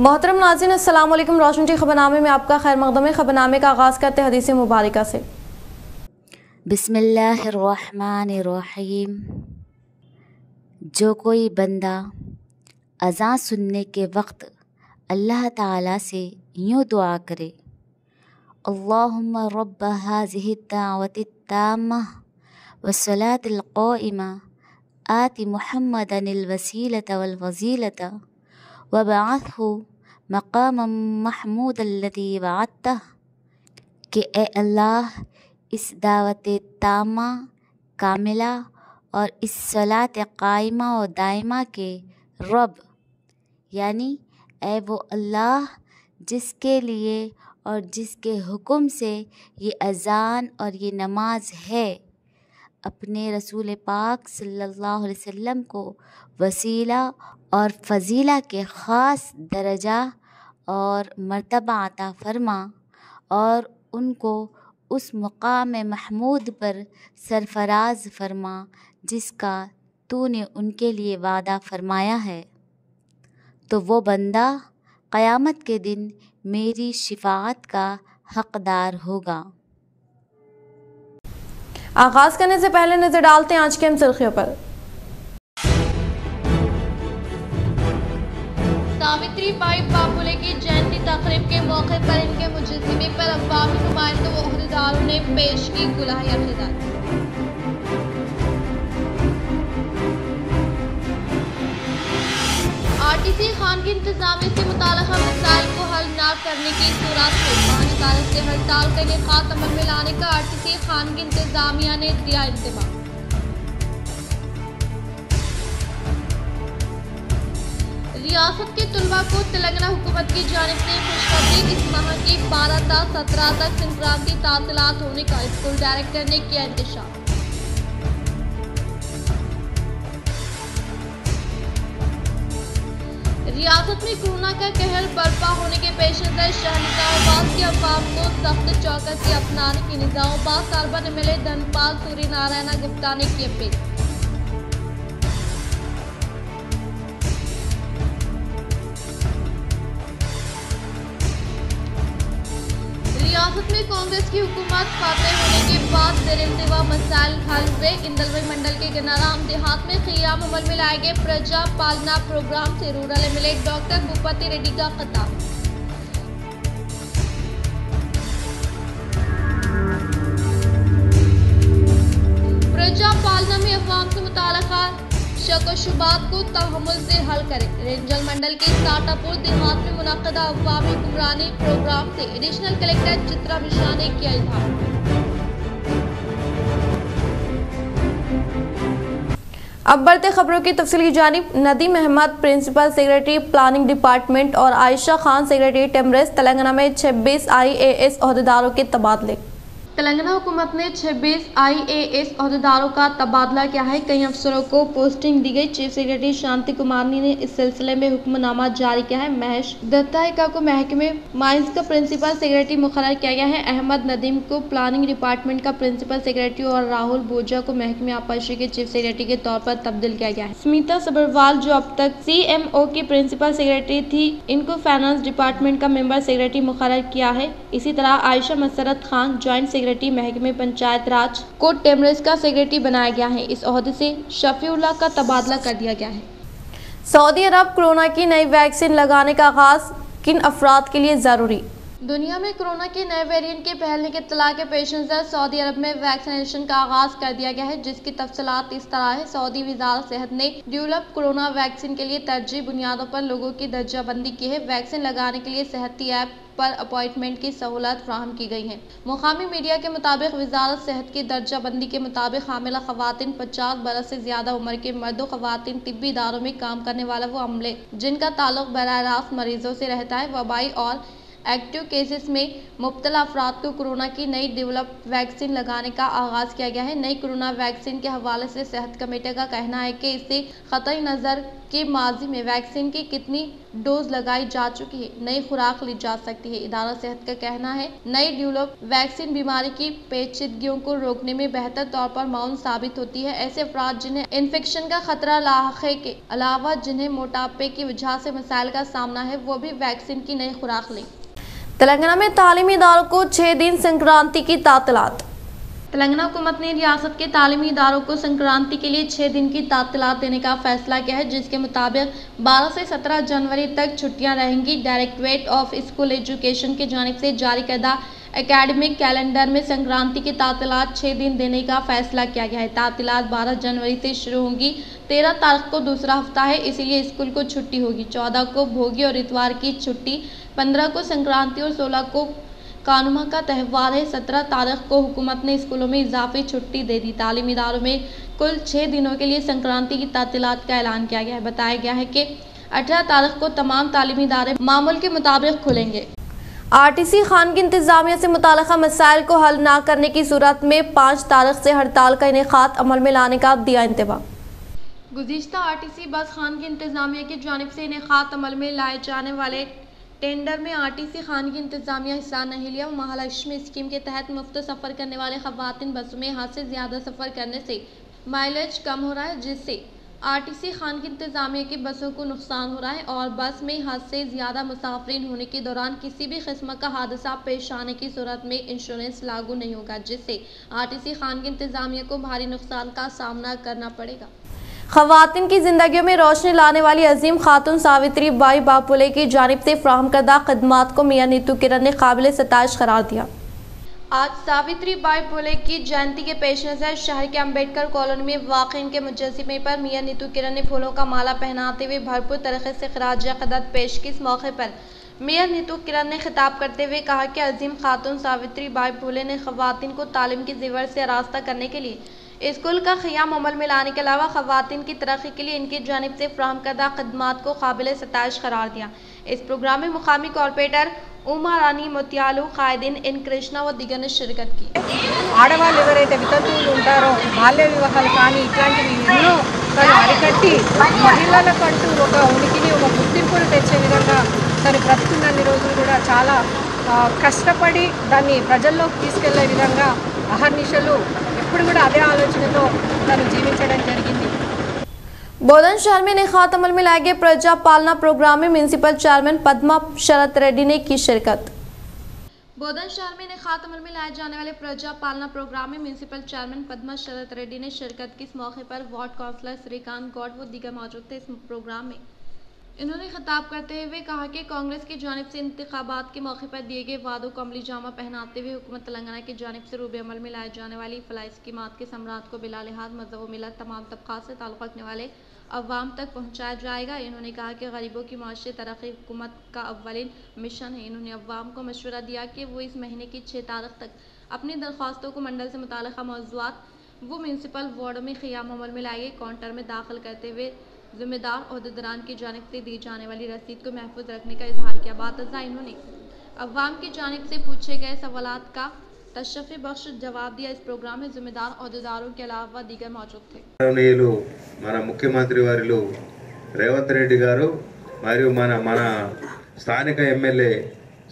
मोहतरम नाज़रीन, अस्सलाम वालेकुम। रोशन टी खबरनामे में आपका खैर मक़दम है। खबरनामे का आगाज़ करते हैं हदीस मुबारका से। बिस्मिल्लाहिर्रहमानिर्रहीम। जो कोई बंदा अज़ान सुनने के वक्त अल्लाह ताला से यूँ दुआ करे, अल्लाहुम्मा रब्ब हाज़िहि दावति ताम्मा वस्सलातिल क़ाइमा आति मुहम्मदनिल वसीलता वल फज़ीलता वबअथहु मक़ामम महमूदल्लज़ी वअदतह, कि ए अल्लाह, इस दावत तामा कामिला और इस सलात कायमा और दायमा के रब, यानी ए वो अल्लाह जिसके लिए और जिसके हुक्म से ये अज़ान और ये नमाज है, अपने रसूल पाक सल्लल्लाहु अलैहि वसल्लम को वसीला और फ़ज़ीला के ख़ास दर्जा और मर्तबा अता फ़रमा और उनको उस मुक़ाम महमूद पर सरफ़राज़ फ़रमा जिसका तूने उनके लिए वादा फ़रमाया है। तो वो बंदा क़यामत के दिन मेरी शिफ़ाअत का हक़दार होगा। आगाज़ करने से पहले नज़र डालते हैं आज के अहम सुर्ख़ियों पर। सावित्री बाई बाफुले की जयंती तक़रीब के मौके पर इनके मुजस्समे पर अवामी नुमाइंदों व ओहदेदारों ने पेश की गुलाही अक़ीदत। आरटीसी खानगी इंतज़ामिया से मुताल्लिक़ा मसाइल को हल न करने की सूरत में पानी तारक से हड़ताल का इनेक़ाद अमल में लाने का आरटीसी खानगी इंतज़ामिया ने दिया इंतबाह। रियासत के तलबा को तेलंगाना हुकूमत की जानिब से खुशखबरी, इस माह की 12 से 17 तक संक्रांति तातीलात होने का स्कूल डायरेक्टर ने किया इंतशार। रियासत में कोरोना का कहर बर्पा होने के पेश नज़र शहर निज़ामाबाद के अवाम को सख्त चौकसी अपनाने की निज़ामाबाद अर्बन एमएलए धनपाल सूर्य नारायण गुप्ता ने की अपील। रियासत में कांग्रेस की हुकूमत फातेह होने के बाद ज़ेर-ए-इंतवा मसाइल हल हुए। इंदलवई मंडल के गनाराम देहात में क़ियाम अमल में लाए गए प्रजा पालना प्रोग्राम से rural MLA doctor Bhupathi Reddy का खिताब। प्रजा पालना में अवाम से मुताल्लिक़ा शक व शुबात को तहम्मुल से हल करें। रेंजल मंडल के साटापुर देहात में मुनक़दा अवामी हुक्मरानी प्रोग्राम से एडिशनल कलेक्टर चित्रा मिश्रा ने किया इज़हार। अब बढ़ते खबरों की तफसील की जानिब। Nadeem Ahmed principal secretary planning department और आयशा खान सेक्रेटरी टेमरेस, तेलंगाना में 26 IAS ओहदेदारों के तबादले। तेलंगाना हुकूमत ने 26 IAS ओहदेदारों का तबादला किया है। कई अफसरों को पोस्टिंग दी गई। चीफ सेक्रेटरी शांति कुमारी ने इस सिलसिले में हुक्मनामा जारी किया है। महेश दत्ता को महकमे माइंस का प्रिंसिपल सेक्रेटरी मुकर्रर किया गया है। अहमद नदीम को प्लानिंग डिपार्टमेंट का प्रिंसिपल सेक्रेटरी और राहुल बोजा को महकमे आबपाशी के चीफ सेक्रेटरी के तौर पर तब्दील किया गया है। स्मिता सबरवाल, जो अब तक CMO की प्रिंसिपल सेक्रेटरी थी, इनको फाइनेंस डिपार्टमेंट का मेंबर सेक्रेटरी मुकर्रर किया है। इसी तरह आयशा मसरत खान ज्वाइंट सेक्रेटरी महकमे पंचायत राज को टेमरेस का सेक्रेटरी बनाया गया है। इस ओहदे से शफीउल्लाह का तबादला कर दिया गया है। सऊदी अरब कोरोना की नई वैक्सीन लगाने का आगाज किन अफराद के लिए जरूरी। दुनिया में कोरोना के नए वेरिएंट के फैलने के इत्तला के पेश नज़र सऊदी अरब में वैक्सीनेशन का आगाज कर दिया गया है, जिसकी तफसीलात इस तरह है। सऊदी वज़ारत सेहत ने डेवलप कोरोना वैक्सीन के लिए तरजीह बुनियादों पर लोगों की दर्जाबंदी की है। वैक्सीन लगाने के लिए सेहती ऐप पर अपॉइंटमेंट की सहूलत फ्राहम की गई है। मुकामी मीडिया के मुताबिक वज़ारत सेहत की दर्जाबंदी के मुताबिक हामिला ख़वातीन, 50 बरस से ज़्यादा उम्र के मर्द व ख़वातीन, तिब्बी इदारों में काम करने वाला वो अमले जिनका ताल्लुक बराह रास्त मरीजों से रहता है, वबाई और एक्टिव केसेस में मुब्तला अफराद को कोरोना की नई डेवलप वैक्सीन लगाने का आगाज़ किया गया है। नई कोरोना वैक्सीन के हवाले से सेहत कमेटी का कहना है कि इससे क़तई नज़र कि माजी में वैक्सीन की कितनी डोज लगाई जा चुकी है, नई खुराक ली जा सकती है। इदारा सेहत का कहना है नई ड्यूलोप वैक्सीन बीमारी की पेचीदगियों को रोकने में बेहतर तौर पर माउन साबित होती है। ऐसे अफराद जिन्हें इन्फेक्शन का खतरा लाहे के अलावा जिन्हें मोटापे की वजह से मसाइल का सामना है, वो भी वैक्सीन की नई खुराक लें। तेलंगाना में तालीमी इदारों को 6 दिन संक्रांति की तातीलात। तेलंगाना हुकूमत ने रियासत के तालीमी इदारों को संक्रांति के लिए 6 दिन की तातीलात देने का फैसला किया है, जिसके मुताबिक 12 से 17 जनवरी तक छुट्टियां रहेंगी। डायरेक्टरेट ऑफ स्कूल एजुकेशन की जानिब से जारी करदा एकेडमिक कैलेंडर में संक्रांति की तातीलात 6 दिन देने का फैसला किया गया है। तातीलात 12 जनवरी से शुरू होंगी। 13 तारीख को दूसरा हफ्ता है, इसीलिए स्कूल को छुट्टी होगी। 14 को भोगी और इतवार की छुट्टी, 15 को संक्रांति और 16 को कानुमा का त्यौहार है। 17 तारीख को हुकूमत ने स्कूलों में इजाफी छुट्टी दे दी। तालीमी इदारों में कुल 6 दिनों के लिए संक्रांति की तातीलात का ऐलान किया गया है। बताया गया है कि 18 तारीख को तमाम तालीमी इदारे मामूल के मुताबिक खुलेंगे। आरटीसी खान की इंतजामिया से मुताल्लिका मसाइल को हल न करने की सूरत में 5 तारीख से हड़ताल का इनेकाद अमल में लाने का दिया इंतबा। गुज़िश्ता आरटीसी बस खान की इंतजामिया की जानिब से इनेकाद अमल में लाए जाने वाले टेंडर में आरटीसी खान की इंतजामिया हिस्सा नहीं लिया। महालक्ष्मी स्कीम के तहत मुफ्त सफ़र करने वाले खवातीन बसों में हद से ज़्यादा सफ़र करने से माइलेज कम हो रहा है, जिससे आरटीसी खान की इंतजामिया की बसों को नुकसान हो रहा है और बस में हद से ज़्यादा मुसाफिरीन होने के दौरान किसी भी किस्म का हादसा पेश आने की सूरत में इंश्योरेंस लागू नहीं होगा, जिससे आरटीसी खान की इंतजामिया को भारी नुकसान का सामना करना पड़ेगा। खवातीन की जिंदगियों में रोशनी लाने वाली अजीम खातून सावित्री बाई बापुले की जानिब से फ्राहम करदा खदमात को मियां नीतू किरण ने काबिल सताइश करार दिया। आज सावित्री बाई फुले की जयंती के पेश नज़र शहर के अम्बेडकर कॉलोनी में वाक़ इनके मुजस्समे पर मियां नीतू किरण ने फूलों का माला पहनाते हुए भरपूर तरीके से खिराज अक़ीदत पेश की। इस मौके पर मियां नीतू किरण ने खिताब करते हुए कहा कि अजीम खातून सावित्री बाई फुले ने खवातीन को तालीम के ज़ेवर से रास्ता करने के लिए स्कूल का क़याम अमल में लाने के अलावा खवातीन की तरक्की के लिए इनकी जानिब से फ्राहम करदा खदमात को काबिल सताइश करार दिया। इस प्रोग्राम में मुकामी कॉर्पोरेटर उमा रानी मोतियालू, कायदीन एन कृष्णा व दिगर ने शिरकत की। ఆడవాళ్ళు ఎవరైతే వితంతువులు ఉంటారో బాల్య వివాహాలు కానీ ఇట్లాంటివి ఎన్నో తను అరికట్టి మహిళలకంటూ ఒక ఉనికిని ఒక గుర్తింపును తెచ్చే విధంగా తను బ్రతుకున్నన్ని రోజులు కూడా చాలా కష్టపడి దాన్ని ప్రజల్లోకి తీసుకెళ్లే విధంగా అహర్నిశలు ఎప్పుడు కూడా అదే ఆలోచనతో తను జీవించడం జరిగింది। बोधन शहर में इनेकाद अमल में लाए गए प्रजा पालना प्रोग्राम में म्यूनसिपल चेयरमैन पद्मा शरद रेड्डी ने की शिरकत। बोधन शहर में इनेकाद अमल में लाए जाने वाले प्रजा पालना प्रोग्राम में म्यूनसिपल चेयरमैन पद्मा शरद रेड्डी ने शिरकत की। इस मौके पर वार्ड काउंसलर श्रीकांत गौड़ व दीगर मौजूद थे। इस प्रोग्राम में इन्होंने खिताब करते हुए कहा कि कांग्रेस की जानिब से इंतखाबात के मौके पर दिए गए वादों को अमली जामा पहनाते हुए हुकूमत तेलंगाना की जानिब से रूबे अमल में लाए जाने वाली फलाही स्कीमात के समरात को बिला लिहाज मज़हब व मिलत तमाम तबक़ात से ताल्लुक़ रखने वाले अवाम तक पहुँचाया जाएगा। इन्होंने कहा कि गरीबों की माशी तरक्की हुकूमत का अव्वलिन मिशन है। इन्होंने अवाम को मशवरा दिया कि वो इस महीने की 6 तारीख तक अपनी दरख्वास्तों को मंडल से मुताल्लिक़ा मौज़ूआत वो म्यूनसिपल वार्डों में क़याम अमल में लाए गए काउंटर में दाखिल करते हुए ज़िम्मेदार ओहदेदारान की जानिब से दी जाने वाली रसीद को महफूज रखने का इजहार किया। बातज़ा इन्होंने अवाम की जानिब से पूछे गए सवालात का तशफ़ी बख्श जवाब दिया। इस प्रोग्राम में ज़िम्मेदार ओहदेदारों के अलावा दीगर मौजूद थे। మన ముఖ్యమంత్రి వారిలు రేవంత్ రెడ్డి గారు మరియు మన స్థానిక ఎమ్మెల్యే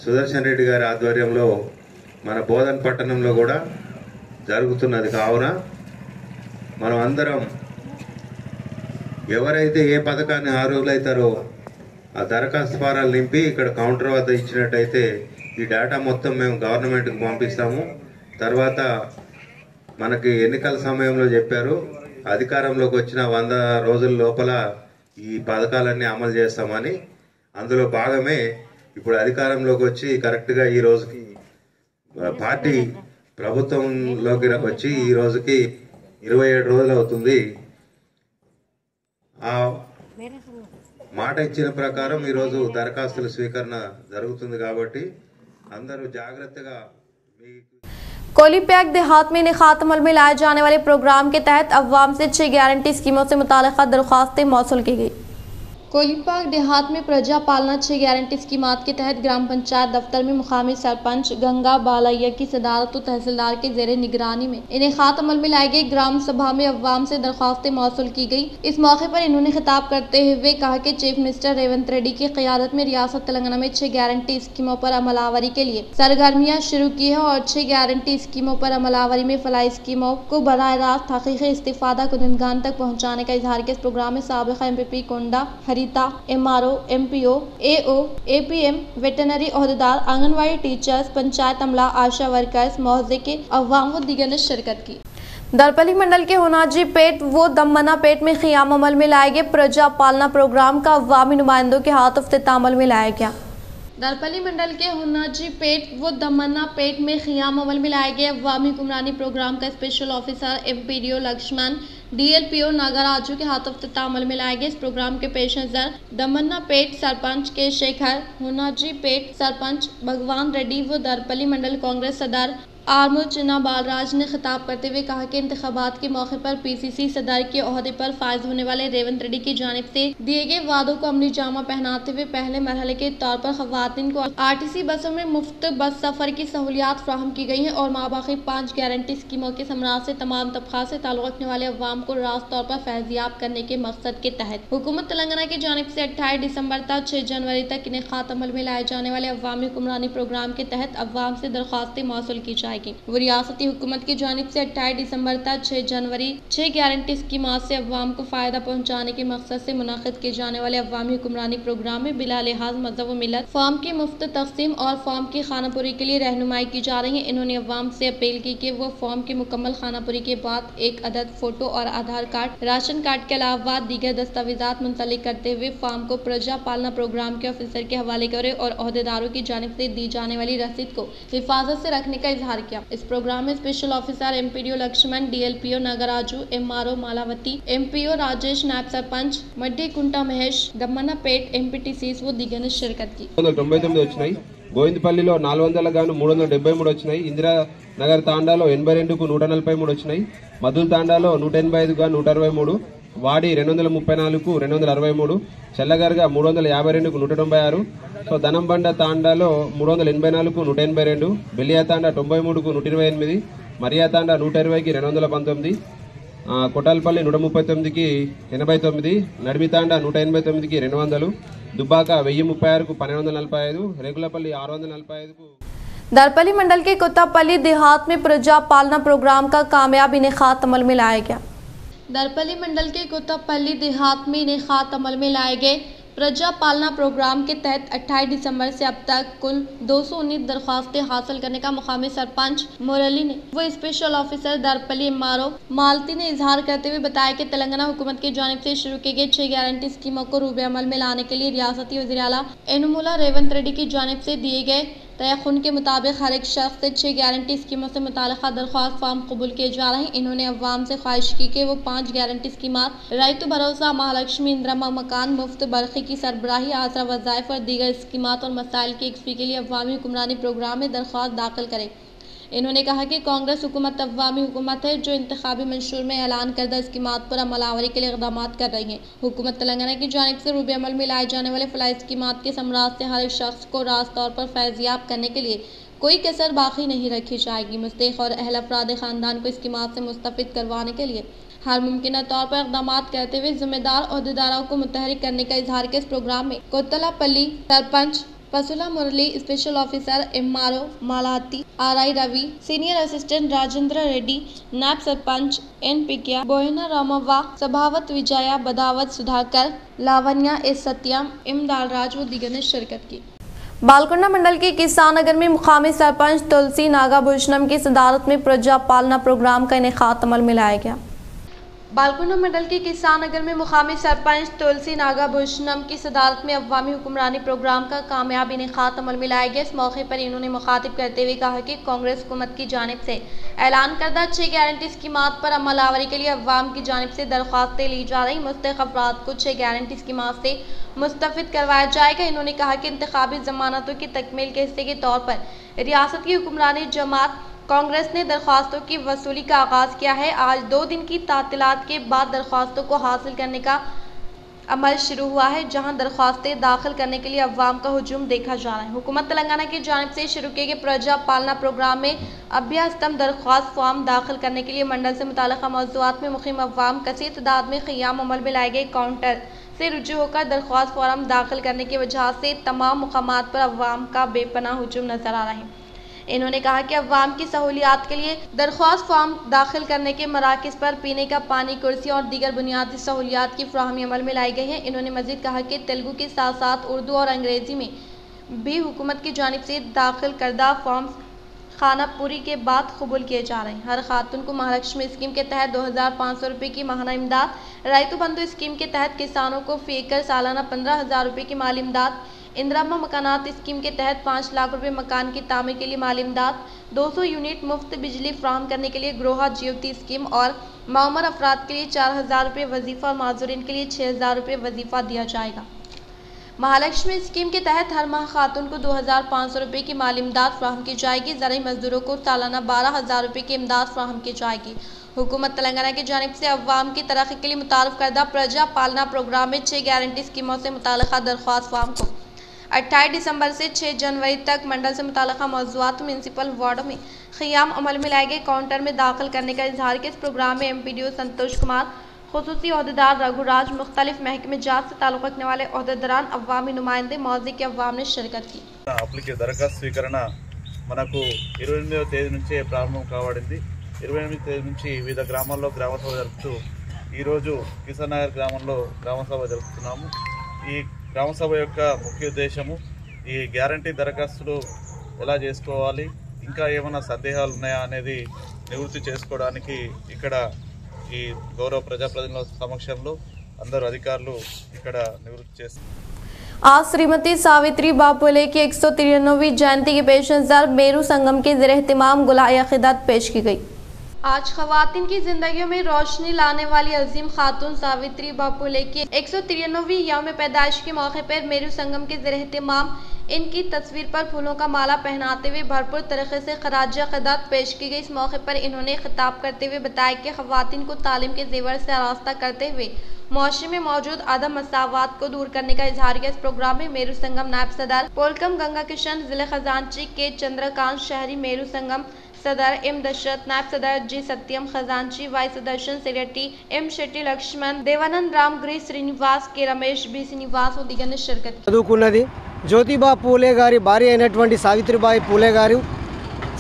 సుదర్శన్ రెడ్డి గారి ఆధ్వర్యంలో మన బోధన్ పట్టణంలో కూడా జరుగుతున్నది। కావున మనం అందరం ఎవరైతే ఏ పథకాన్ని అర్హులైతారో ఆ దరఖాస్తు ఫారాలు నింపి ఇక్కడ కౌంటర్ వద్ద ఇచ్చినట్టయితే ఈ డేటా మొత్తం మేము గవర్నమెంట్కి పంపిస్తాము। తర్వాత మనకి ఎన్నికల సమయంలో చెప్పారు అధికారంలోకి వచ్చిన 100 రోజుల లోపల ఈ పథకాలన్నీ అమలు చేస్తామని। అందులో భాగమే ఇప్పుడు అధికారంలోకి వచ్చి కరెక్ట్గా ఈ రోజుకి పార్టీ ప్రభుత్వంలోకి వచ్చి ఈ రోజుకి 27 రోజులు అవుతుంది। ఆ మాట ఇచ్చిన ప్రకారం ఈ రోజు దరఖాస్తుల స్వీకరణ జరుగుతుంది కాబట్టి అందరూ జాగ్రత్తగా कोलीपैक देहात में इनेकाद अमल में लाए जाने वाले प्रोग्राम के तहत अवाम से 6 गारंटी स्कीमों से मुताल्लिक़ दरख्वास्तें मौसूल की गई। कोलीबाग देहात में प्रजा पालना 6 गारंटी स्कीमात के तहत ग्राम पंचायत दफ्तर में मुकामी सरपंच गंगा बालैया की सदारत और तहसीलदार के जेर निगरानी में इनेकात अमल में लाई गई ग्राम सभा में अवाम से दरख्वास्तें मौसूल की गई। इस मौके पर इन्होंने खिताब करते हुए कहा कि चीफ मिनिस्टर रेवंत रेड्डी की क़यादत में रियासत तेलंगाना में 6 गारंटी स्कीमों पर अमलावरी के लिए सरगर्मियाँ शुरू की है और 6 गारंटी स्कीमों पर अमलावरी में फलाई स्कीमों को बराह रास्त हकीकी इस्तिफादा कुनंदगान तक पहुँचाने का इजहार किया। इस प्रोग्राम में साबिक़ा MPP Konda MRO, MPO, AO, APM, veterinary ओहदेदार, आंगनवाड़ी टीचर्स, पंचायत अमला, आशा वर्कर्स, मोहल्ले के अवाम व दीगर ने शिरकत की। दरपली मंडल के होनाजी पेट व दमना पेट में क़ियाम अमल में लाए गए प्रजा पालना प्रोग्राम का अवामी नुमाइंदों के हाथ इफ्तिताम अमल में लाया गया। दरपली मंडल के हुन्नाजी पेट व दमन्ना पेट में क़ियाम अमल में लाए गए अवामी हुक्मरानी प्रोग्राम का special officer MPDO Lakshman DLPO Nagaraju के हाथों इफ्तिताम अमल में लाए गए। इस प्रोग्राम के पेश नज़र दमन्ना पेट सरपंच के शेखर, हुन्नाजी पेट सरपंच भगवान रेड्डी व दरपली मंडल कांग्रेस सदर आरमू चिन्ना बालराज ने खिताब करते हुए कहा कि इंतखाबात के मौके पर PCC सदर के ओहदे पर फायज होने वाले रेवंत रेड्डी की जानिब से दिए गए वादों को अमली जामा पहनाते हुए पहले मरहले के तौर पर खवातीन को RTC बसों में मुफ्त बस सफर की सहूलियात फ्राहम की गई है और माबाकी 5 गारंटी स्कीमों के समराज से तमाम तबका से ताल्लुक़ रखने वाले अवाम को रास्त तौर पर फैज़याब करने के मकसद के तहत हुकूमत तेलंगाना की जानिब से 28 दिसंबर तक 6 जनवरी तक इनेकात अमल में लाए जाने वाले अवामी हुक्मरानी प्रोग्राम के तहत अवाम से दरख्वास्तें मौसूल की जाएगी। वो रियासती हुकूमत की जानिब से 28 दिसंबर तक 6 जनवरी 6 गारंटी स्कीमात से अवाम को फ़ायदा पहुँचाने के मकसद से मुनाकिद किए जाने वाले अवामी हुक्मरानी प्रोग्राम में बिला लिहाज मज़हब व मिलत फॉर्म की मुफ्त तकसीम और फॉर्म की खानापुरी के लिए रहनुमाई की जा रही है। इन्होंने अवाम से अपील की कि वो फॉर्म की मुकम्मल खानापुरी के बाद एक अदद फ़ोटो और आधार कार्ड, राशन कार्ड के अलावा दीगर दस्तावेज़ात मुंसलिक करते हुए फॉर्म को प्रजा पालना प्रोग्राम के ऑफिसर के हवाले करें और अहदेदारों की जानिब से दी जाने वाली रसीद को हिफाजत से रखने का इजहार किया। इस प्रोग्राम में special officer MPDO Lakshman, DLPO Nagaraju, MRO Malavathi, MPO Rajesh, नायब सरपंच मड्डी कुंटा महेश, दमना पेट MPTCs वो दीगर ने शिरकत की। 99 వచ్చినాయి, గోవిందపల్లిలో 400 గాను 373 వచ్చినాయి, ఇందిరా నగర్ తాండాలో 82కు 143 వచ్చినాయి, మధుల్ తాండాలో 185 గా 163, వాడి 234కు 263, చెల్లగర్గా 352కు 196, సో ధనంబండ తాండాలో 384కు 182, బెలియా తాండా 93కు 128, మరియా తాండా 120కి 219, కొటాలపల్లి 139కి 89, నడిమి తాండా 189కి 200, దుబ్బాక 1036కు 1245, రేగులపల్లి 645కు। दरपली मंडल के कुत्तापल्ली देहात में प्रजा पालना प्रोग्राम का कामयाब इनेकात अमल में लाया गया। दरपली मंडल के कुत्तापल्ली देहात में इनेकात अमल में लाए गए प्रजा पालना प्रोग्राम के तहत 28 दिसंबर से अब तक कुल 219 दरख्वास्तें हासिल करने का मुकामी सरपंच मुरली ने वो स्पेशल ऑफिसर दरपली MRO मालती ने इजहार करते हुए बताया कि तेलंगाना हुकूमत की जानिब से शुरू किए गए 6 गारंटी स्कीमों को रूबे अमल में लाने के लिए रियासती वज़ीर आला एनुमुल्ला रेवंत रेड्डी की जानिब से दिए गए तयख़ुन के मुताबिक हर एक शख्स से 6 गारंटी स्कीमों से मुताल्लिक़ा दरख्वास्त फॉर्म कबूल किए जा रहे हैं। इन्होंने अवाम से ख्वाहिश की कि वो 5 गारंटी स्कीमात राइतु भरोसा, महालक्ष्मी, इंदिरा मकान, मुफ्त बरक़ी की सरबराही, आसरा वज़ाइफ और दीगर स्कीमात और मसाइल की यकसुई के लिए अवामी हुक्मरानी प्रोग्राम में दरख्वास्त दाखिल करें। इन्होंने कहा कि कांग्रेस हुकूमत अवामी हुकूमत है जो इंतखाबी मंशूर में ऐलान करदा स्कीमात पर अमलावरी के लिए इक़दाम कर रही है। हुकूमत तेलंगाना की जानिब से रूबे अमल में लाए जाने वाले फलाई स्कीमात के समराज से हर एक शख्स को रास्त तौर पर फैज़याब करने के लिए कोई कसर बाकी नहीं रखी जाएगी। मुस्तहिक़ और अहल अफ़राद ख़ानदान को स्कीमात से मुस्तफ़िद करवाने के लिए हर मुमकिन तौर पर इक़दाम करते हुए ज़िम्मेदार अहदेदारों को मुतहरिक करने का इजहार के इस प्रोग्राम में Kotlapalli sarpanch Pasula Murali, special officer MRO Malathi RI Ravi, senior assistant Rajendra Reddy, नायब सरपंच NPK बोहिना रामव्वा, सभावत विजया, बदावत सुधाकर, लावण्या एस सत्यम, इमदाल राज व दीगर ने शिरकत की। बालकुंडा मंडल के किसान नगर में मुकामी सरपंच तुलसी नागाभूषणम की सदारत में प्रजा पालना प्रोग्राम का इनेकात अमल में लाया गया। बालकुंडा मंडल के किसान नगर में मुकामी सरपंच तुलसी नागाभूषणम की सदारत में अवामी हुक्मरानी प्रोग्राम का कामयाब इनेकात अमल में लाया गया। इस मौके पर इन्होंने मुखातिब करते हुए कहा कि कांग्रेस हुकूमत की जानिब से ऐलान करदा 6 गारंटी स्कीमात पर अमलावरी के लिए अवाम की जानिब से दरख्वास्तें ली जा रही। मुस्तहिक़ अफराद को 6 गारंटी स्कीमात से मुस्तफ़िद करवाया जाएगा। इन्होंने कहा कि इंतखाबी ज़मानतों की तकमील के हिस्से के तौर पर रियासत की हुक्मरानी जमात कांग्रेस ने दरख्वास्तों की वसूली का आगाज़ किया है। आज 2 दिन की तातीलात के बाद दरख्वास्तों को हासिल करने का अमल शुरू हुआ है, जहां दरख्वास्तें दाखिल करने के लिए अवाम का हुजूम देखा जा रहा है। हुकूमत तेलंगाना की जानिब से शुरू किए गए प्रजा पालना प्रोग्राम में अभ्यास्तम दरख्वास्त फॉर्म दाखिल करने के लिए मंडल से मुताल्लिक़ा मौज़ूआत में मुक़ीम अवाम कसीर तादाद में क़ियाम अमल में लाए गए काउंटर से रुजू होकर दरख्वास्त फॉर्म दाखिल करने की वजह से तमाम मुक़ामात पर अवाम का बेपनाह हुजूम नजर आ रहा है। इन्होंने कहा कि अवाम की सहूलियात के लिए दरख्वास्त फॉर्म दाखिल करने के मराकज़ पर पीने का पानी, कुर्सी और दीगर बुनियादी सहूलियात की फ़राहमी अमल में लाई गई है। इन्होंने मज़ीद कहा कि तेलुगु के साथ साथ उर्दू और अंग्रेज़ी में भी हुकूमत की जानिब से दाखिल करदा फॉर्म खाना पूरी के बाद कबूल किए जा रहे हैं। हर खातून को महालक्ष्मी स्कीम के तहत 2500 रुपये की माहाना इमदाद, रायतु बंधु स्कीम के तहत किसानों को फी एकड़ सालाना 15,000 रुपये की माली इमदाद, इंदिरा मकानात स्कीम के तहत 5 लाख रुपए मकान की तामीर के लिए माली इमदाद, 200 यूनिट मुफ्त बिजली फ्राहम करने के लिए गृह ज्योति स्कीम और मामर अफराद के लिए 4,000 रुपये वजीफ़ा और माजूरीन के लिए 6,000 रुपये वजीफ़ा दिया जाएगा। महालक्ष्मी स्कीम के तहत हर माह खातून को 2,500 रुपये की माली इमदाद फ्राहम की जाएगी। ज़राई मजदूरों को सालाना 12,000 रुपये की इमदाद फ्राहम की जाएगी। हुकूमत तेलंगाना की जानिब से अवाम की तरक्की के लिए मुतारफ़ करदा प्रजा पालना प्रोग्राम में 6 गारंटी स्कीमों से मुताल्लिक़ा दरख्वास्त फॉर्म को 28 दिसंबर से 6 जनवरी तक मंडल से मुताल्लिक़ा मौज़ूआत म्यूनसिपल वार्डों में क़ियाम अमल में लाए गए काउंटर में दाखिल करने का इजहार किया। इस प्रोग्राम में MPDO संतोष कुमार, खुसूसी अहदेदार रघुराज, मुख्तलिफ महकमे जात से ताल्लुक़ रखने वाले अहदेदारान, अवामी नुमाइंदे, मौज़े के अवाम ने शिरकत की। అప్లికే దరఖాస్తు స్వీకరణ మనకు 28వ తేదీ నుంచే ప్రారంభం కావడింది। 28వ తేదీ నుంచి వివిధ గ్రామాల్లో గ్రామసభ జరుపుతూ ఈరోజు కిషన్ నగర్ గ్రామంలో గ్రామసభ జరుపుతున్నాము। ఈ గ్రామసభ యొక్క ముఖ్య ఉద్దేశము ఈ గ్యారంటీ దరఖాస్తులు ఎలా చేసుకోవాలి, ఇంకా ఏమైనా సందేహాలు ఉన్నాయా అనేది నివృత్తి చేసుకోవడానికి ఇక్కడ ఈ గౌరవ ప్రజాప్రతినిధుల సమక్షంలో అందరూ అధికారులు ఇక్కడ నివృత్తి చేస్తారు। आज श्रीमती सावित्री बापुले की 193वीं जयंती के पेश नज़र मेरू संगम के ज़ेर-ए-एहतिमाम गुलाए अक़ीदत पेश की गई। आज ख़वातीन की ज़िंदगियों में रोशनी लाने वाली अजीम खातून सावित्री बापुले की 193वीं यौम पैदाइश के मौके पर मेरू संगम के ज़ेर-ए-एहतिमाम इनकी तस्वीर पर फूलों का माला पहनाते हुए भरपूर तरीके से खराज अक़ीदत पेश की गई। इस मौके पर इन्होंने खिताब करते हुए बताया कि ख़वातीन को तालीम के ज़ेवर से आरास्ता करते हुए मुआशरे में मौजूद अदम मसावात को दूर करने का इजहार किया। इस प्रोग्राम में मेरू संगम नायब सदर पोलकम गंगा किशन, जिले खजांची के चंद्रकांत, शहरी मेरू संगम सदर M दशरथ, नायब सदर G सत्यम, खजांची vice Sudarshan, secretary M Shetty Laxman, Devanand Ram, Giri Srinivas, K Ramesh, B Srinivas और दिगर ने शिरकत की। చదువుకున్నది జ్యోతిబా పూలే గారి భార్య అయినటువంటి సావిత్రిబాయి పూలే గారు।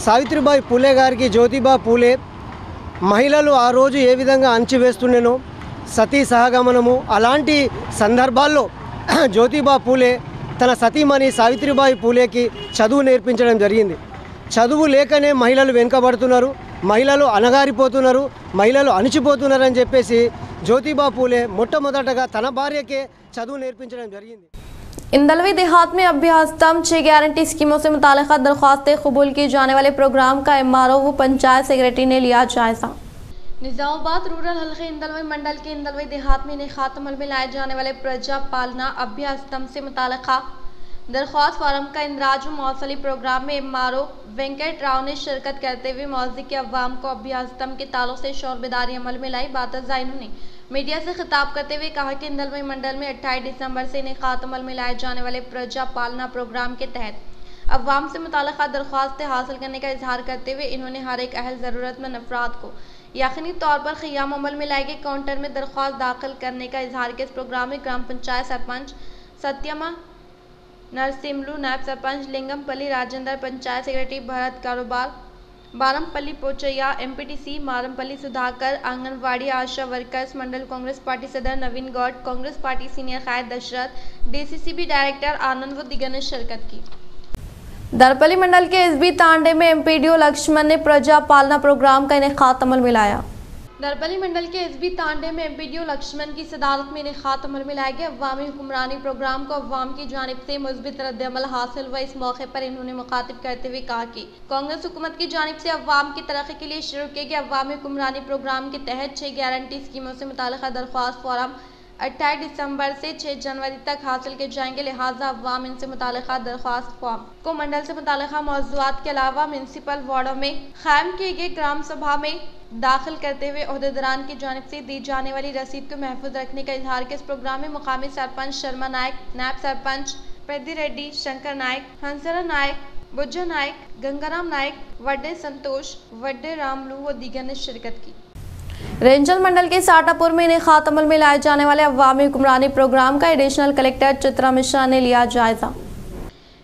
సావిత్రిబాయి పూలే గారికి జ్యోతిబా పూలే మహిళలు ఆ రోజు ఏ విధంగా అణచివేస్తుండెనో సతీ సహగమనము అలాంటి సందర్భాల్లో జ్యోతిబా పూలే తన సతీమణి సావిత్రిబాయి పూలేకి చదువు నేర్పించడం జరిగింది। చదువు లేకనే మహిళలు వెనుకబడుతున్నారు, మహిళలు అణగారిపోతున్నారు, మహిళలు అణిచిపోతున్నారని చెప్పేసి జ్యోతిబా పూలే మొట్టమొదటగా తన భార్యకే చదువు నేర్పించడం జరిగింది। इंदलवी देहात में अभ्यास्तम 6 गारंटी स्कीमों से मुताल्लिक़ा दरख्वास्तें कबूल किए जाने वाले प्रोग्राम का MRO व पंचायत सेक्रेटरी ने लिया जायजा। निज़ामाबाद रूरल हल्के इंदलवी मंडल के इंदलवी देहात में निखात अमल में लाए जाने वाले प्रजा पालना अभ्यास्तम से मुताल्लिक़ा दरख्वास्त फार्म का इंदराज मौसली प्रोग्राम में MRO वेंकट राव ने शिरकत करते हुए मौज़े के अवाम को अभ्यास्तम के ताल्लुक से शोरबेदारी अमल में लाई। बातज़ा इन्होंने मीडिया से खिताब करते हुए कहा कि इंदलवी मंडल में 28 दिसंबर से निखात अमल में लाए जाने वाले प्रजा पालना प्रोग्राम के तहत अवाम से मुताल्लिक़ा दरख्वास्तें हासिल करने का इजहार करते हुए इन्होंने हर एक अहल ज़रूरतमंद अफराद को यकीनी तौर पर क़ियाम अमल में लाए गए काउंटर में दरख्वास्त दाखिल करने का इजहार किया। इस प्रोग्राम में ग्राम पंचायत सरपंच सत्यमा नरसिम्लू, नायब सरपंच लिंगमपल्ली राजेंद्र, पंचायत सेक्रेटरी भरत कारोबार, बारमपल्ली पोचैया, MPTC मारमपल्ली सुधाकर, आंगनवाड़ी आशा वर्कर्स, मंडल कांग्रेस पार्टी सदर नवीन गौड, कांग्रेस पार्टी सीनियर कायद दशरथ, DCCB डायरेक्टर आनंद व दिगर ने शिरकत की। दरपल्ली मंडल के SB तांडे में MPDO लक्ष्मण ने प्रजा पालना प्रोग्राम का इनेकात अमल में लाया। दरपल्ली मंडल के SB तांडे में MPDO लक्ष्मण की सदारत में इनेकात अमल में लाया गया। अवामी हुक्मरानी प्रोग्राम को अवाम की जानिब से मुस्बित रद्द-ए-अमल हासिल हुआ। इस मौके पर इन्होंने मुखातिब करते हुए कहा कि कांग्रेस हुकूमत की जानिब से अवाम की तरक्की के लिए शुरू किए गए अवामी हुक्मरानी प्रोग्राम के तहत 6 गारंटी स्कीमों से मुताल्लिक़ा दरख्वास्त फॉर्म 28 दिसंबर से 6 जनवरी तक हासिल किए जाएंगे। लिहाजा अवाम इनसे मुताल्लिक़ा दरख्वास्त फॉर्म को मंडल से मुताल्लिक़ा मौज़ूआत के अलावा म्यूनसिपल वार्डों में कायम किए गए ग्राम सभा में दाखिल करते हुए ओहदेदारान की जानिब से दी जाने वाली रसीद को महफूज रखने का इजहार किया। इस प्रोग्राम में मुकामी सरपंच शर्मा नायक, नायब सरपंच पेद्दी रेड्डी, शंकर नायक, हंसरा नायक, बुज्जा नायक, गंगाराम नायक, वड्डे संतोष, वड्डे रामलू व दीगर ने शिरकत की। रेंजल मंडल के साटापुर में इनेखात अमल में लाए जाने वाले अवामी हुक्मरानी प्रोग्राम का एडिशनल कलेक्टर चित्रा मिश्रा ने लिया जायजा।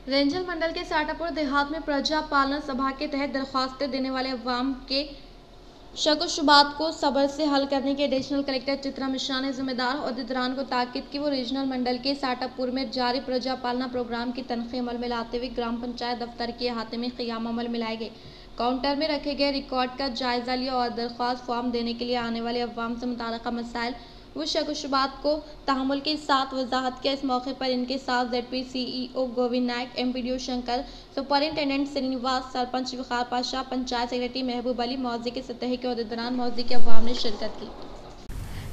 रेंजल मंडल के साटापुर देहात में प्रजा पालना सभा के तहत दरख्वास्तें देने वाले अवाम के शक व शुबात को सब्र से हल करने के एडिशनल कलेक्टर चित्रा मिश्रा ने जिम्मेदार ओहदेदारान को ताकीद की वो रीजनल मंडल के साटापुर में जारी प्रजा पालना प्रोग्राम की तनख्वाह अमल में लाते हुए ग्राम पंचायत दफ्तर के अहाते में क़ियाम अमल में लाए गए काउंटर में रखे गए रिकॉर्ड का जायजा लिया और दरख्वास्त फॉर्म देने के लिए आने वाले अवाम से मुताल्लिक़ा मसाइल व शक व शुबात को तहम्मुल के साथ वजाहत किया। इस मौके पर इनके साथ ZP CEO Govind Naik, MPDO Shankar, superintendent Srinivas, sarpanch Vikhar Pasha, panchayat secretary Mehboob Ali, मौज़ी के सतह के ओहदेदारान, मौज़ी के अवाम ने शिरकत की।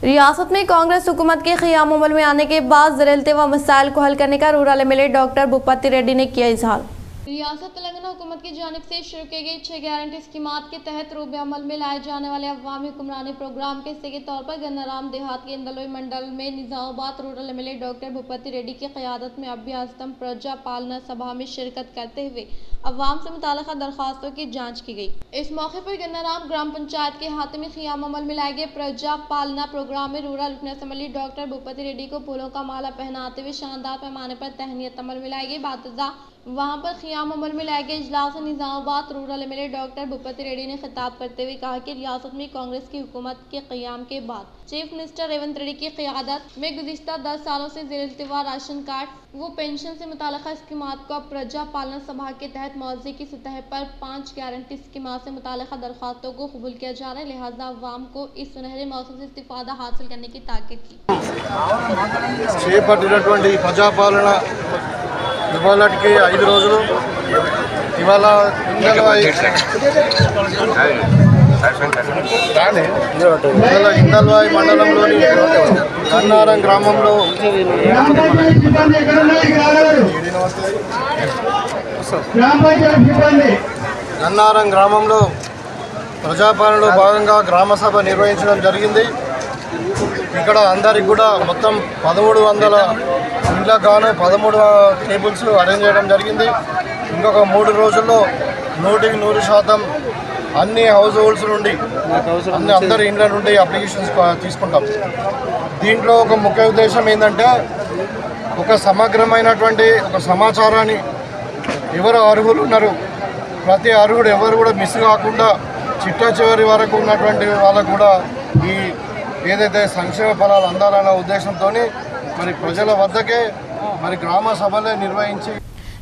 रियासत में कांग्रेस हुकूमत के क़याम अमल में आने के बाद ज़र-ए-इल्तिवा मसाइल को हल करने का rural MLA doctor Bhupathi Reddy ने किया इजहार। रियासत तेलंगाना हुकूमत की जानिब से शुरू की गई 6 गारंटी स्कीमात के तहत रूबे अमल में लाए जाने वाले अवामी हुक्मरानी प्रोग्राम के हिस्से के तौर पर गन्नाराम देहात के इंदलोई मंडल में Nizamabad rural MLA doctor Bhupathi Reddy की क़यादत में अभी आज़म प्रजा पालना सभा में शिरकत करते हुए अवाम से मुताल्लिक़ा दरख्वास्तों की जाँच की गई। इस मौके पर गन्नाराम ग्राम पंचायत के अहाते में क़ियाम अमल में लाए गए प्रजा पालना प्रोग्राम में रूरल रुकन असम्बली डॉक्टर भूपति रेड्डी को फूलों का माला पहनाते हुए शानदार पैमाने पर तहनीत अमल में लाई गई। बातज़ा वहां पर क़ियाम अमल में लाए गए इजलास में Nizamabad rural MLA doctor Bhupathi Reddy ने खिताब करते हुए कहा कि रियासत में कांग्रेस की हुकूमत के क़याम के बाद चीफ मिनिस्टर रेवंत रेड्डी की क़यादत में गुज़िश्ता 10 सालों से ज़ेर-इल्तिवा राशन कार्ड वो पेंशन से मुताल्लिक़ा स्कीमात को प्रजा पालना सभा के तहत मौज़ी की सतह पर 5 गारंटी स्कीमात से मुताल्लिक़ा दरख्वास्तों को कबूल किया जा रहा है। लिहाजा अवाम को इस सुनहरे मौसम से इस्तिफ़ादा हासिल करने की ताकीद की। ఇవాళకి 5 రోజులు ఇవాళ ఇందల్వాయి మండలంలోని గన్నారం గ్రామంలో గన్నారం గ్రామంలో ప్రజాపాలనలో భాగంగా గ్రామ సభ నిర్వహించడం జరిగింది। ఇక్కడ అందరికి కూడా మొత్తం 1300 ఇండ్లకు గాను 13 టేబుల్స్ అరేంజ్ చేయడం జరిగింది। ఇంకొక 3 రోజుల్లో 100% అన్ని హౌస్ హోల్డ్స్ నుండి అందరి ఇండ్ల నుండి అప్లికేషన్స్ తీసుకుంటాం। దీంట్లో ఒక ముఖ్య ఉద్దేశం ఏంటంటే ఒక సమగ్రమైనటువంటి ఒక సమాచారాన్ని ఎవరు అర్హులు ఉన్నారు ప్రతి అర్హుడు ఎవరు కూడా మిస్ కాకుండా చిట్ట చివరి వరకు ఉన్నటువంటి వాళ్ళకు కూడా ఈ ఏదైతే సంక్షేమ ఫలాలు అందాలన్న ఉద్దేశంతో మరి ప్రజల వద్దకే మరి గ్రామ సభలే నిర్వహించి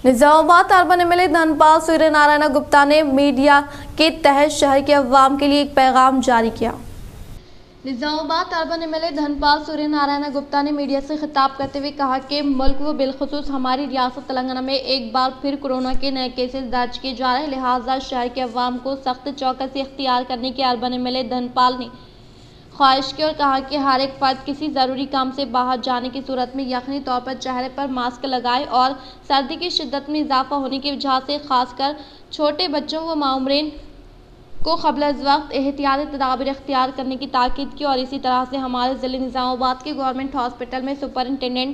निजामाबाद अर्बन एमएलए धनपाल सूर्य नारायण गुप्ता ने मीडिया के तहत शहर के अवाम के लिए एक पैगाम जारी किया। निजामाबाद अर्बन एमएलए धनपाल सूर्य नारायण गुप्ता ने मीडिया से खिताब करते हुए कहा कि मुल्क व बिलखुसूस हमारी रियासत तेलंगाना में एक बार फिर कोरोना के नए केसेस दर्ज किए जा रहे हैं। लिहाजा शहर के अवाम को सख्त चौकसी इख्तियार करने के अर्बन एमएलए धनपाल ने ख्वाहिश की और कहा कि हर एक फर्द किसी ज़रूरी काम से बाहर जाने की सूरत में यकीनी तौर पर चेहरे पर मास्क लगाए और सर्दी की शिद्दत में इजाफा होने की वजह से खासकर छोटे बच्चों व मामूरीन को क़ब्ल अज़ वक्त एहतियाती तदाबीर इख्तियार करने की ताकीद की। और इसी तरह से हमारे ज़िले निज़ामाबाद के गवर्नमेंट हॉस्पिटल में सुपरिंटेंडेंट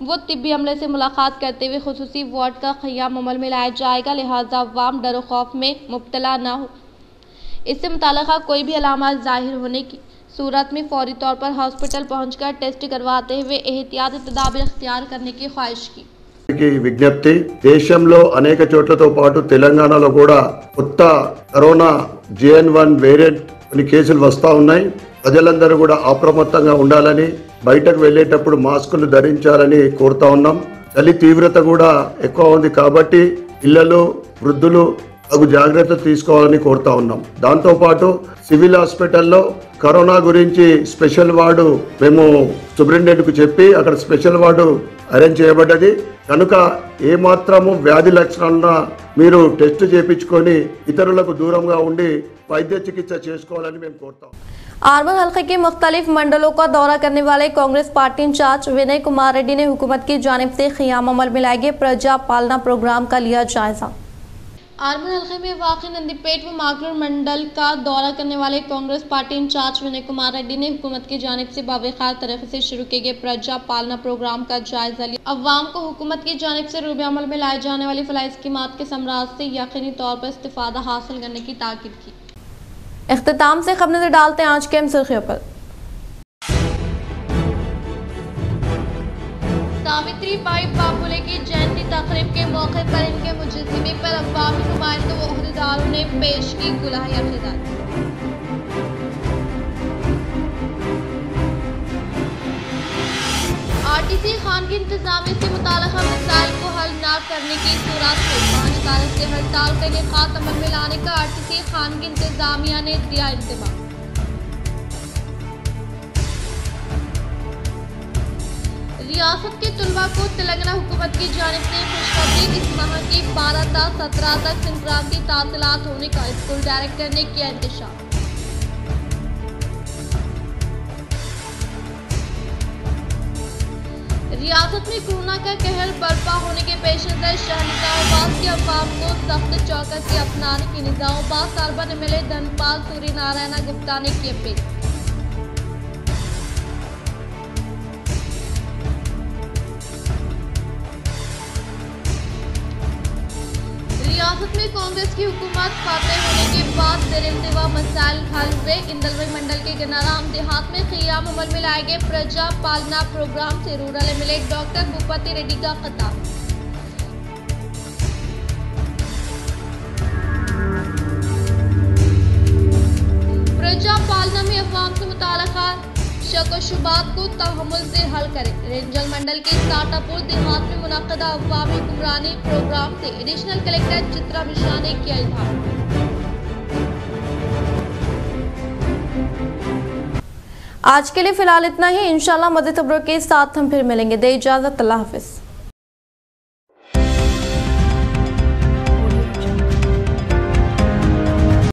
वो तिब्बी अमले से मुलाकात करते हुए खुसूसी वार्ड का क़याम अमल में लाया जाएगा। लिहाजा अवाम डर खौफ में मुब्तला न हो। इससे मुताल्लिक़ा कोई भी अलामत ज़ाहिर होने की सूरत में फौरी तौर पर हॉस्पिटल पहुंचकर टेस्ट करवाते हुए एहतियाती तदाबीर इख्तियार करने की ख्वाहिश की। విజ్ఞప్తి దేశంలో అనేక చోట్లతో పాటు తెలంగాణలో కూడా కొత్త కరోనా JN1 వేరియంట్ కొన్ని కేసులు వస్తూ ఉన్నాయి। ప్రజలందరూ కూడా అప్రమత్తంగా ఉండాలని బయటకు వెళ్ళేటప్పుడు మాస్కులు ధరించాలని కోరుతా ఉన్నాం। చలి తీవ్రత కూడా ఎక్కువ ఉంది కాబట్టి పిల్లలు వృద్ధులు తగు జాగ్రత్తలు తీసుకోవాలని కోరుతా ఉన్నాం। దాంతో పాటు సివిల్ హాస్పిటల్లో కరోనా గురించి స్పెషల్ వార్డు మేము సూపరింటెండెంట్ కు చెప్పి అక్కడ స్పెషల్ వార్డు అరేంజ్ చేయబడ్డది కనుక ఏ మాత్రము వ్యాధి లక్షణాలను మీరు టెస్ట్ చేయించుకొని ఇతరులకు దూరంగా ఉండి వైద్య చికిత్స చేసుకోవాలని మేము కోరుతాం। आर्बन हल्के के मुख्तलिफ मंडलों का दौरा करने वाले कांग्रेस पार्टी इंचार्ज विनय कुमार रेड्डी ने हुकूमत की जानिब से क़ियाम अमल में लाए गए प्रजा पालना प्रोग्राम का लिया जायजा। आर्मर हल्के में वाक़ नंदीपेट व मागनूर मंडल का दौरा करने वाले कांग्रेस पार्टी इंचार्ज विनय कुमार रेड्डी ने हुकूमत की जानिब से बावखार तरीके से शुरू किए गए प्रजा पालना प्रोग्राम का जायजा लिया। अवाम को हुकूमत की जानिब से रूबे अमल में लाए जाने वाली फलाही स्कीमात के समराज से यकीनी तौर पर इस्तिफादा हासिल करने की ताकीद की। इख्तिताम से खबर नजर डालते हैं आज के अहम सुर्खियों पर। सावित्रीबाई फुले की जयंती तकरीब के मौके पर इनके मुजस्समे पर अवामी नुमाइंदों व ओहदेदारों ने पेश की गुलाही अक़ीदत। आरटीसी खान की इंतजामिया से मुताल्लिक़ा मसाइल को हल न करने की सूरत में 5 तारीख से हड़ताल का इनेकाद अमल में लाने का आरटीसी खान की इंतजामिया ने दिया इंतबाह। रियासत के तुलबा को तेलंगाना हुकूमत की जानिब से खुशखबरी, इस माह की 12 से 17 तक संक्रांति तासीलात होने का स्कूल डायरेक्टर ने किया इंतशार। रियासत में कोरोना का कहर बर्पा होने के पेश नजर शहर निजामाबाद के अवाम को सख्त चौकसी अपनाने की निजामाबाद अर्बन एमएलए धनपाल सूर्य नारायण गुप्ता ने की अपील। रियासत में कांग्रेस की हुकूमत फाते होने के बाद ज़ेर-ए-इंतवा मसाइल हल हुए। इंदलवई मंडल के गनाराम देहात में क़ियाम अमल में लाए गए प्रजा पालना प्रोग्राम से rural MLA doctor Bhupathi Reddy का खिताब। प्रजा पालना में अवाम से मुताल्लिक़ा शक व शुबात को तहम्मुल से हल करें। रेंजल मंडल के साटापुर देहात में मुनक़दा अवामी हुक्मरानी प्रोग्राम से एडिशनल कलेक्टर चित्रा मिश्रा ने किया इज़हार। आज के लिए फिलहाल इतना ही। इंशाल्लाह मज़ीद खबरों के साथ हम फिर मिलेंगे। दे इजाज़त, अल्लाह हाफ़िज़।